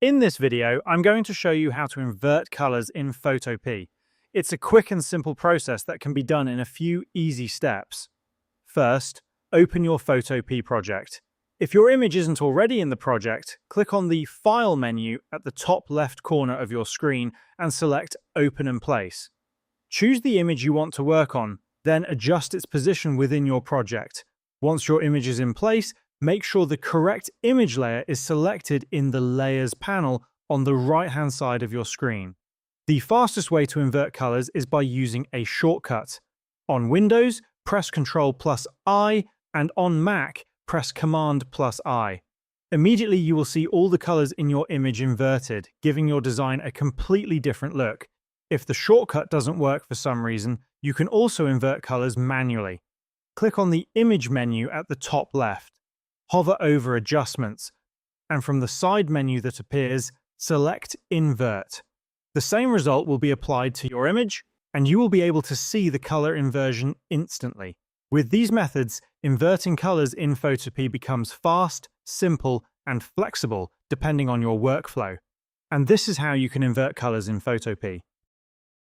In this video, I'm going to show you how to invert colors in Photopea. It's a quick and simple process that can be done in a few easy steps. First, open your Photopea project. If your image isn't already in the project, click on the File menu at the top left corner of your screen and select Open and Place. Choose the image you want to work on, then adjust its position within your project. Once your image is in place, make sure the correct image layer is selected in the Layers panel on the right-hand side of your screen. The fastest way to invert colors is by using a shortcut. On Windows, press Ctrl+I, and on Mac, press Command+I. Immediately, you will see all the colors in your image inverted, giving your design a completely different look. If the shortcut doesn't work for some reason, you can also invert colors manually. Click on the Image menu at the top left. Hover over Adjustments, and from the side menu that appears, select Invert. The same result will be applied to your image, and you will be able to see the color inversion instantly. With these methods, inverting colors in Photopea becomes fast, simple, and flexible depending on your workflow. And this is how you can invert colors in Photopea.